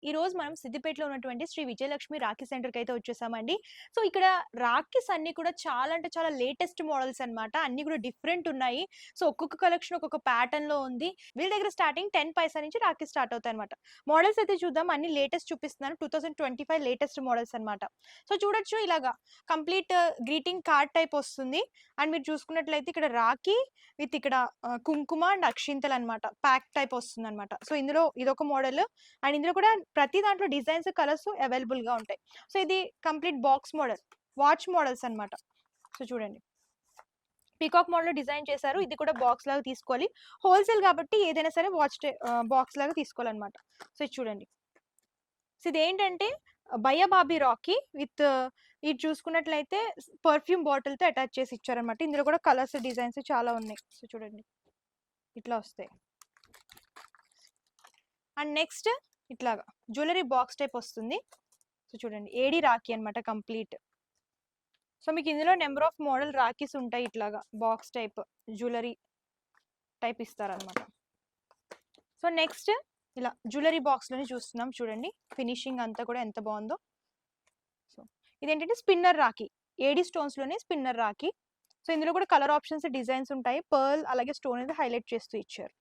ఈ రోజు మనం సిద్దిపేటలో ఉన్నటువంటి శ్రీ విజయలక్ష్మి రాఖీ సెంటర్‌కి అయితే వచ్చేసామండి. సో, ఇక్కడ రాఖీస్ అన్నీ కూడా చాలా అంటే చాలా లేటెస్ట్ మోడల్స్ అన్నమాట. అన్నీ కూడా డిఫరెంట్ ఉన్నాయి. సో, ఒక్కొక్క కలెక్షన్ ఒక్కొక్క ప్యాటర్న్‌లో ఉంది. వీళ్ళ దగ్గర స్టార్టింగ్ 10 పైసా నుంచి రాఖీ స్టార్ట్ అవుతాయన్నమాట. మోడల్స్ అయితే చూద్దాం. అన్ని లేటెస్ట్ చూపిస్తున్నాను. 2025 లేటెస్ట్ మోడల్స్ అన్నమాట. సో, చూడొచ్చు ఇలాగా కంప్లీట్ గ్రీటింగ్ కార్డ్ టైప్ వస్తుంది. అండ్ మీరు చూసుకున్నట్లయితే ఇక్కడ రాఖీ విత్ ఇక్కడ కుంకుమ అండ్ అక్షింతలన్నమాట. ప్యాక్ టైప్ వస్తుందన్నమాట. సో, ఇందులో ఇదొక మోడల్. అండ్ ఇందులో కూడా ప్రతి దాంట్లో డిజైన్స్, కలర్స్ అవైలబుల్‌గా ఉంటాయి. సో, ఇది complete box model. Watch models అన్నమాట. సో, చూడండి. పీకాక్ మోడల్‌లో డిజైన్ చేశారు. ఇది కూడా బాక్స్ లాగా తీసుకోవాలి. హోల్‌సేల్ కాబట్టి ఏదైనా సరే బాక్స్ లాగా తీసుకోవాలన్నమాట. సో, ఇది చూడండి. సో, ఇదేంటంటే బయ్యా బాబీ రాకీ విత్ ఇది చూసుకున్నట్లయితే పర్ఫ్యూమ్ బాటిల్‌తో అటాచ్ చేసి ఇచ్చారన్నమాట. ఇందులో కూడా కలర్స్, డిజైన్స్ చాలా ఉన్నాయి. సో, చూడండి. ఇట్లా వస్తాయి. అండ్ నెక్స్ట్ ఇట్లాగా జ్యువెలరీ బాక్స్ టైప్ వస్తుంది. సో, చూడండి. ఏడీ రాఖీ అన్నమాట కంప్లీట్. సో, మీకు ఇందులో నెంబర్ ఆఫ్ మోడల్ రాఖీస్ ఉంటాయి. ఇట్లాగా బాక్స్ టైప్ జ్యువెలరీ టైప్ ఇస్తారన్నమాట. సో, నెక్స్ట్ ఇలా జ్యువెలరీ బాక్స్‌లోనే చూస్తున్నాం చూడండి. ఫినిషింగ్ అంతా కూడా ఎంత బాగుందో. సో, ఇదేంటంటే స్పిన్నర్ రాఖీ. ఏడీ స్టోన్స్‌లోనే స్పిన్నర్ రాఖీ. సో, ఇందులో కూడా కలర్ ఆప్షన్స్, డిజైన్స్ ఉంటాయి. పర్ల్ అలాగే స్టోన్ అనేది హైలైట్ చేస్తూ ఇచ్చారు.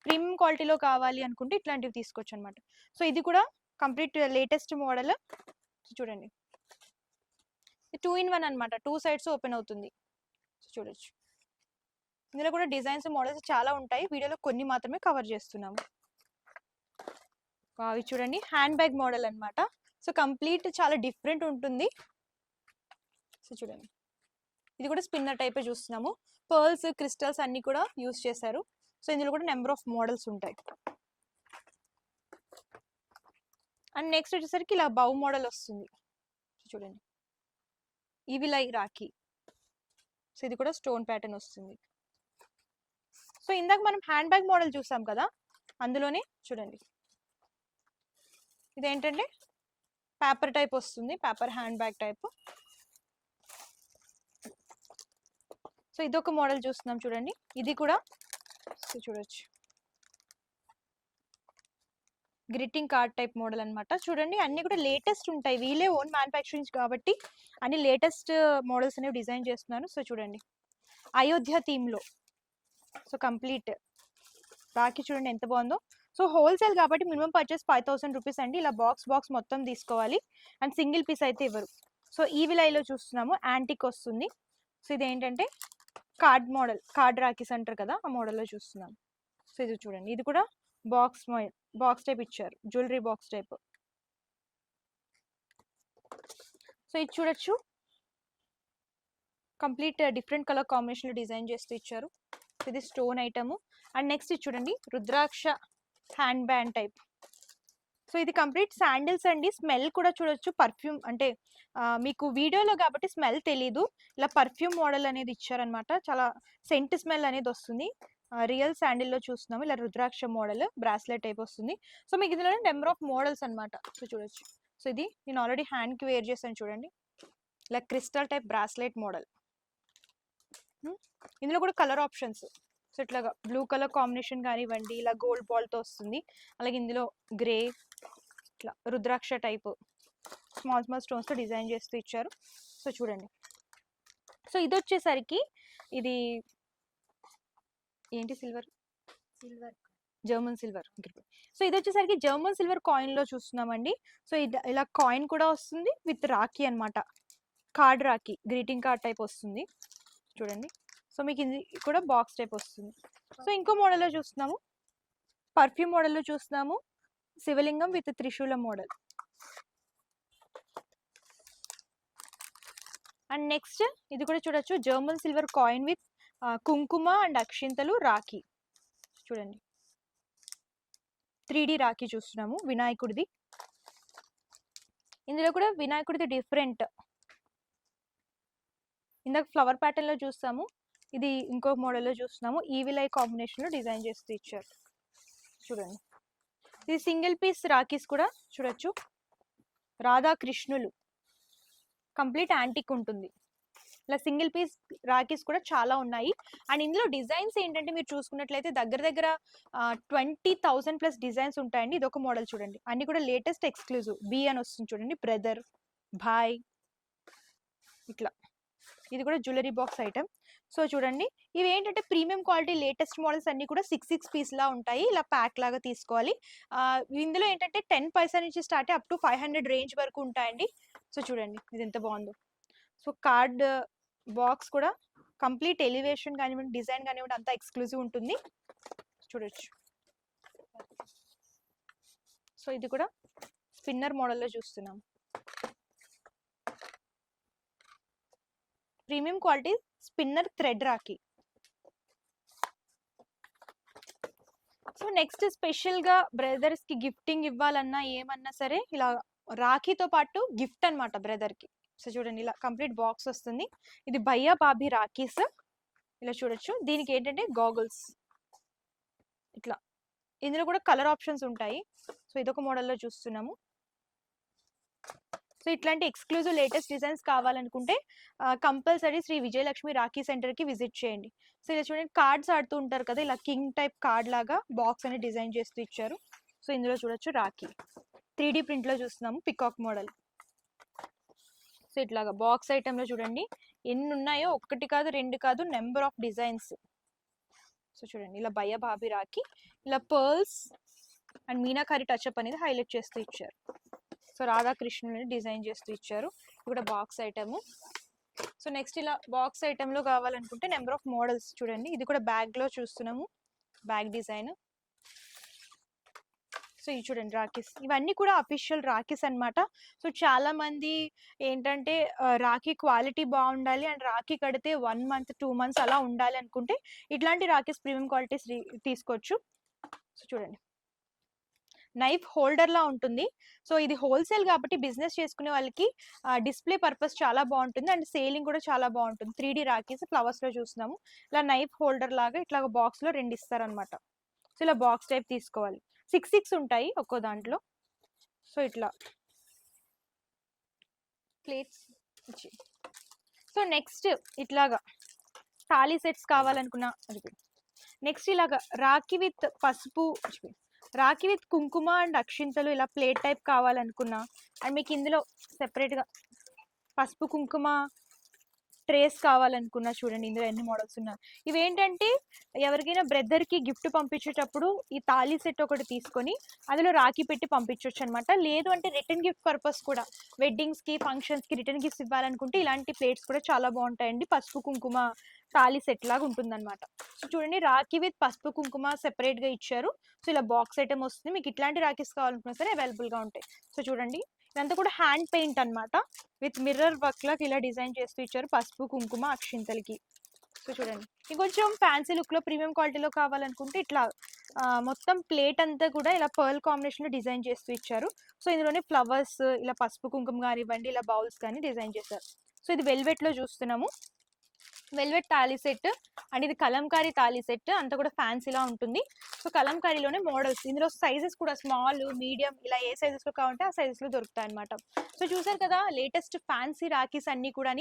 ప్రీమియం క్వాలిటీలో కావాలి అనుకుంటే ఇట్లాంటివి తీసుకోవచ్చు అనమాట. సో, ఇది కూడా కంప్లీట్ లేటెస్ట్ మోడల్. చూడండి. 2 in 1 అనమాట. 2 సైడ్స్ ఓపెన్ అవుతుంది. సో, చూడొచ్చు. ఇందులో కూడా డిజైన్స్, మోడల్స్ చాలా ఉంటాయి. వీడియోలో కొన్ని మాత్రమే కవర్ చేస్తున్నాము. ఇది చూడండి. హ్యాండ్ బ్యాగ్ మోడల్ అన్నమాట. సో, కంప్లీట్ చాలా డిఫరెంట్ ఉంటుంది. సో, చూడండి. ఇది కూడా స్పిన్నర్ టైపే చూస్తున్నాము. పర్ల్స్, క్రిస్టల్స్ అన్ని కూడా యూస్ చేశారు. సో, ఇందులో కూడా నెంబర్ ఆఫ్ మోడల్స్ ఉంటాయి. అండ్ నెక్స్ట్ వచ్చేసరికి ఇలా బౌ మోడల్ వస్తుంది. చూడండి. ఈవిలై రాఖీ. సో, ఇది కూడా స్టోన్ ప్యాటర్న్ వస్తుంది. సో, ఇందాక మనం హ్యాండ్ బ్యాగ్ మోడల్ చూసాం కదా, అందులోనే చూడండి. ఇదేంటంటే పేపర్ టైప్ వస్తుంది. Paper hand bag type. So, ఇదొక మోడల్ చూస్తున్నాం చూడండి. ఇది కూడా సో, చూడొచ్చు. గ్రీటింగ్ కార్డ్ టైప్ మోడల్ అన్నమాట. చూడండి అన్ని కూడా లేటెస్ట్ ఉంటాయి. వీళ్ళే ఓన్ మ్యానుఫ్యాక్చరింగ్ కాబట్టి అన్ని లేటెస్ట్ మోడల్స్ అనేవి డిజైన్ చేస్తున్నారు. సో, చూడండి. అయోధ్య థీమ్‌లో. సో, కంప్లీట్ రాఖీ చూడండి ఎంత బాగుందో. సో, హోల్సేల్ కాబట్టి మినిమం పర్చేస్ 5000 రూపీస్ అండి. ఇలా బాక్స్ మొత్తం తీసుకోవాలి. అండ్ సింగిల్ పీస్ అయితే ఇవ్వరు. సో, ఈవిలైలో చూస్తున్నాము. యాంటిక్ వస్తుంది. సో, ఇదేంటంటే కార్డ్ మోడల్. కార్డ్ రాఖీస్ అంటారు కదా, ఆ మోడల్లో చూస్తున్నాం. సో, ఇది చూడండి. ఇది కూడా బాక్స్ టైప్ ఇచ్చారు. Jewellery box type. సో, ఇది చూడొచ్చు. కంప్లీట్ డిఫరెంట్ కలర్ కాంబినేషన్లో డిజైన్ చేస్తూ ఇచ్చారు. ఇది స్టోన్ ఐటమ్. అండ్ నెక్స్ట్ ఇది చూడండి. రుద్రాక్ష హ్యాండ్ బ్యాండ్ టైప్. సో, ఇది కంప్లీట్ శాండిల్స్ అండి. స్మెల్ కూడా చూడొచ్చు. పర్ఫ్యూమ్ అంటే మీకు వీడియోలో కాబట్టి స్మెల్ తెలీదు. ఇలా పర్ఫ్యూమ్ మోడల్ అనేది ఇచ్చారనమాట. చాలా సెంట్ స్మెల్ అనేది వస్తుంది. రియల్ శాండిల్లో చూస్తున్నాము. ఇలా రుద్రాక్ష మోడల్ బ్రాస్లెట్ టైప్ వస్తుంది. సో, మీకు ఇందులో నెంబర్ ఆఫ్ మోడల్స్ అనమాట. సో, చూడొచ్చు. సో, ఇది నేను ఆల్రెడీ హ్యాండ్కి వేర్ చేశాను చూడండి. ఇలా క్రిస్టల్ టైప్ బ్రాస్లెట్ మోడల్. ఇందులో కూడా కలర్ ఆప్షన్స్. సో, ఇట్లాగా బ్లూ కలర్ కాంబినేషన్ కానివ్వండి, ఇలా గోల్డ్ బాల్తో వస్తుంది. అలాగే ఇందులో గ్రే, ఇట్లా రుద్రాక్ష టైప్ స్మాల్ స్టోన్స్తో డిజైన్ చేస్తూ ఇచ్చారు. సో, చూడండి. సో, ఇది వచ్చేసరికి ఇది ఏంటి సిల్వర్ జర్మన్ సిల్వర్. సో, ఇది వచ్చేసరికి జర్మన్ సిల్వర్ కాయిన్లో చూస్తున్నామండి. సో, ఇది ఇలా కాయిన్ కూడా వస్తుంది విత్ రాఖీ అనమాట. Card Rakhi, greeting card type వస్తుంది చూడండి. సో, మీకు ఇది కూడా బాక్స్ టైప్ వస్తుంది. సో, ఇంకో మోడల్లో చూస్తున్నాము. పర్ఫ్యూమ్ మోడల్లో చూస్తున్నాము. శివలింగం విత్ త్రిశూలం మోడల్. అండ్ నెక్స్ట్ ఇది కూడా చూడొచ్చు. జర్మన్ సిల్వర్ కాయిన్ విత్ కుంకుమ అండ్ అక్షింతలు రాఖీ. చూడండి. 3D రాఖీ చూస్తున్నాము వినాయకుడిది. ఇందులో కూడా వినాయకుడిది డిఫరెంట్. ఇందాక ఫ్లవర్ ప్యాటర్న్ లో చూస్తాము. ఇది ఇంకో మోడల్లో చూస్తున్నాము. ఈవిల్ ఐ కాంబినేషన్ లో డిజైన్ చేస్తూ ఇచ్చారు చూడండి. ఇది సింగిల్ పీస్ రాఖీస్ కూడా చూడొచ్చు. రాధాకృష్ణులు కంప్లీట్ యాంటిక్ ఉంటుంది. ఇలా సింగిల్ పీస్ రాఖీస్ కూడా చాలా ఉన్నాయి. అండ్ ఇందులో డిజైన్స్ ఏంటంటే మీరు చూసుకున్నట్లయితే దగ్గర దగ్గర 20,000+ డిజైన్స్ ఉంటాయండి. ఇదొక మోడల్ చూడండి. అన్ని కూడా లేటెస్ట్ ఎక్స్‌క్లూజివ్. బి అని వస్తుంది చూడండి. బ్రదర్, భాయ్ ఇట్లా. ఇది కూడా జ్యువెలరీ బాక్స్ ఐటెమ్. సో చూడండి, ఇవి ఏంటంటే ప్రీమియం క్వాలిటీ లేటెస్ట్ మోడల్స్ అన్ని కూడా 6 పీస్‌లా ఉంటాయి. ఇలా ప్యాక్ లాగా తీసుకోవాలి. ఇందులో ఏంటంటే 10% నుంచి స్టార్ట్ అప్ టు 500 రేంజ్ వరకు ఉంటాయండి. సో చూడండి ఇది ఎంత బాగుందో. సో కార్డ్ బాక్స్ కూడా కంప్లీట్ ఎలివేషన్ కానివ్వండి, డిజైన్ కానివ్వండి అంతా ఎక్స్క్లూజివ్ ఉంటుంది. చూడొచ్చు. సో ఇది కూడా స్పిన్నర్ మోడల్లో చూస్తున్నాం. Premium quality spinner thread Rakhi. So next స్పెషల్గా బ్రదర్స్కి గిఫ్టింగ్ ఇవ్వాలన్నా ఏమన్నా సరే ఇలా రాఖీతో పాటు గిఫ్ట్ అనమాట బ్రదర్కి. సో చూడండి ఇలా కంప్లీట్ బాక్స్ వస్తుంది. ఇది భయ్యా బాబీ రాఖీస్. ఇలా చూడొచ్చు. దీనికి ఏంటంటే గాగుల్స్ ఇట్లా. ఇందులో కూడా కలర్ ఆప్షన్స్ ఉంటాయి. సో ఇదొక మోడల్లో చూస్తున్నాము. సో ఇట్లాంటి ఎక్స్క్లూజివ్ లేటెస్ట్ డిజైన్స్ కావాలనుకుంటే కంపల్సరీ శ్రీ విజయలక్ష్మి రాఖీ సెంటర్కి విజిట్ చేయండి. సో ఇలా చూడండి, కార్డ్స్ ఆడుతూ ఉంటారు కదా, ఇలా కింగ్ టైప్ కార్డ్ లాగా బాక్స్ అనేది డిజైన్ చేస్తూ ఇచ్చారు. సో ఇందులో చూడొచ్చు రాఖీ 3D ప్రింట్లో చూస్తున్నాము. Peacock model. సో ఇట్లాగా బాక్స్ ఐటెంలో చూడండి ఎన్ని ఉన్నాయో, ఒకటి కాదు రెండు కాదు, నెంబర్ ఆఫ్ డిజైన్స్. సో చూడండి ఇలా భయ్యా బాబీ రాఖీ, ఇలా పర్ల్స్ అండ్ మీనాకారి టచ్అప్ అనేది హైలైట్ చేస్తూ ఇచ్చారు. సో రాధాకృష్ణుని డిజైన్ చేస్తూ ఇచ్చారు. ఇది కూడా బాక్స్ ఐటమ్. సో నెక్స్ట్ ఇలా బాక్స్ ఐటెంలో కావాలనుకుంటే నెంబర్ ఆఫ్ మోడల్స్ చూడండి. ఇది కూడా బ్యాగ్లో చూస్తున్నాము, బ్యాగ్ డిజైన్. సో ఇది చూడండి రాఖీస్. ఇవన్నీ కూడా అఫీషియల్ రాఖీస్ అనమాట. సో చాలా మంది ఏంటంటే రాఖీ క్వాలిటీ బాగుండాలి అండ్ రాఖీ కడితే 1 మంత్ 2 మంత్స్ అలా ఉండాలి అనుకుంటే ఇట్లాంటి రాఖీస్ ప్రీమియం క్వాలిటీస్ తీసుకోవచ్చు. సో చూడండి నైఫ్ హోల్డర్ లా ఉంటుంది. సో ఇది హోల్సేల్ కాబట్టి బిజినెస్ చేసుకునే వాళ్ళకి డిస్ప్లే పర్పస్ చాలా బాగుంటుంది అండ్ సేలింగ్ కూడా చాలా బాగుంటుంది. 3D రాఖీస్ ఫ్లవర్స్ లో చూస్తున్నాము. ఇలా నైఫ్ హోల్డర్ లాగా ఇట్లా బాక్స్ లో 2 ఇస్తారనమాట. సో ఇలా బాక్స్ టైప్ తీసుకోవాలి. 6 ఉంటాయి ఒక్కో దాంట్లో. సో ఇట్లా ప్లేట్స్ ఇచ్చి. సో నెక్స్ట్ ఇట్లాగా తాళీ సెట్స్ కావాలనుకున్నా, నెక్స్ట్ ఇలాగా రాఖీ విత్ పసుపు, రాఖీ విత్ కుంకుమ అండ్ అక్షింతలు ఇలా ప్లేట్ టైప్ కావాలనుకున్నా, అండ్ మీకు ఇందులో సెపరేట్గా పసుపు కుంకుమ ట్రేస్ కావాలనుకున్నా చూడండి ఇందులో ఎన్ని మోడల్స్ ఉన్నాయి. ఇవేంటంటే ఎవరికైనా బ్రదర్కి గిఫ్ట్ పంపించేటప్పుడు ఈ తాళీ సెట్ ఒకటి తీసుకొని అందులో రాఖీ పెట్టి పంపించవచ్చు అనమాట. లేదు అంటే రిటర్న్ గిఫ్ట్ పర్పస్ కూడా వెడ్డింగ్స్కి ఫంక్షన్స్కి రిటర్న్ గిఫ్ట్స్ ఇవ్వాలనుకుంటే ఇలాంటి ప్లేట్స్ కూడా చాలా బాగుంటాయండి. పసుపు కుంకుమ తాళీ సెట్ లాగా ఉంటుంది అనమాట. సో చూడండి రాఖీ విత్ పసుపు కుంకుమ సెపరేట్గా ఇచ్చారు. సో ఇలా బాక్స్ ఐటమ్ వస్తుంది. మీకు ఇట్లాంటి రాఖీస్ కావాలనుకున్నా సరే అవైలబుల్గా ఉంటాయి. సో చూడండి ఇదంతా కూడా హ్యాండ్ పెయింట్ అనమాట. విత్ మిర్రర్ వర్క్ లాగా ఇలా డిజైన్ చేస్తూ ఇచ్చారు పసుపు కుంకుమ అక్షింతలకి. సో చూడండి ఇంకొంచెం ఫ్యాన్సీ లుక్ లో ప్రీమియం క్వాలిటీలో కావాలనుకుంటే ఇట్లా మొత్తం ప్లేట్ అంతా కూడా ఇలా పర్ల్ కాంబినేషన్ లో డిజైన్ చేస్తూ ఇచ్చారు. సో ఇందులోనే ఫ్లవర్స్ ఇలా పసుపు కుంకుమ కానివ్వండి, ఇలా బౌల్స్ కానీ డిజైన్ చేశారు. సో ఇది వెల్వెట్ లో చూస్తున్నాము. వెల్వెట్ తాళీ సెట్ అండ్ ఇది కలంకారీ తాళీ సెట్ అంతా కూడా ఫ్యాన్సీలా ఉంటుంది. సో కలంకారీలోనే మోడల్స్, ఇందులో సైజెస్ కూడా స్మాల్ మీడియం ఇలా ఏ సైజెస్ లో కావాలంటే ఆ సైజెస్ లో దొరుకుతాయి అనమాట. సో చూసారు కదా లేటెస్ట్ ఫ్యాన్సీ రాఖీస్ అన్ని కూడా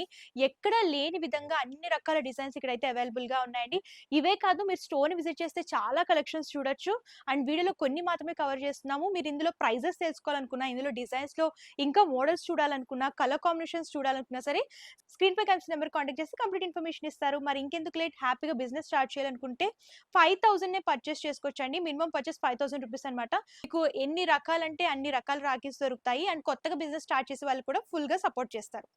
ఎక్కడ లేని విధంగా అన్ని రకాల డిజైన్స్ ఇక్కడైతే అవైలబుల్ గా ఉన్నాయండి. ఇవే కాదు మీరు స్టోర్ ని విజిట్ చేస్తే చాలా కలెక్షన్స్ చూడొచ్చు. అండ్ వీడియోలో కొన్ని మాత్రమే కవర్ చేస్తున్నాము. మీరు ఇందులో ప్రైజెస్ తెలుసుకోవాలనుకున్నా, ఇందులో డిజైన్స్ లో ఇంకా మోడల్స్ చూడాలనుకున్నా, కలర్ కాంబినేషన్స్ చూడాలనుకున్నా సరే స్క్రీన్ పై కనిపిస్తున్న నెంబర్ కాంటాక్ట్ చేసి కంప్లీట్ ఇన్ఫర్మేషన్ ఇస్తారు. మరి ఇంకెందుకు లేట్, హ్యాపీగా బిజినెస్ స్టార్ట్ చేయాలనుకుంటే 5,000 పర్చేస్ చేసుకోవచ్చండి. మినిమం పర్చేస్ 5,000 రూపీస్ అనమాట. మీకు ఎన్ని రకాలంటే అన్ని రకాల రాఖీస్ దొరుకుతాయి అండ్ కొత్తగా బిజినెస్ స్టార్ట్ చేసే వాళ్ళు కూడా ఫుల్ గా సపోర్ట్ చేస్తారు.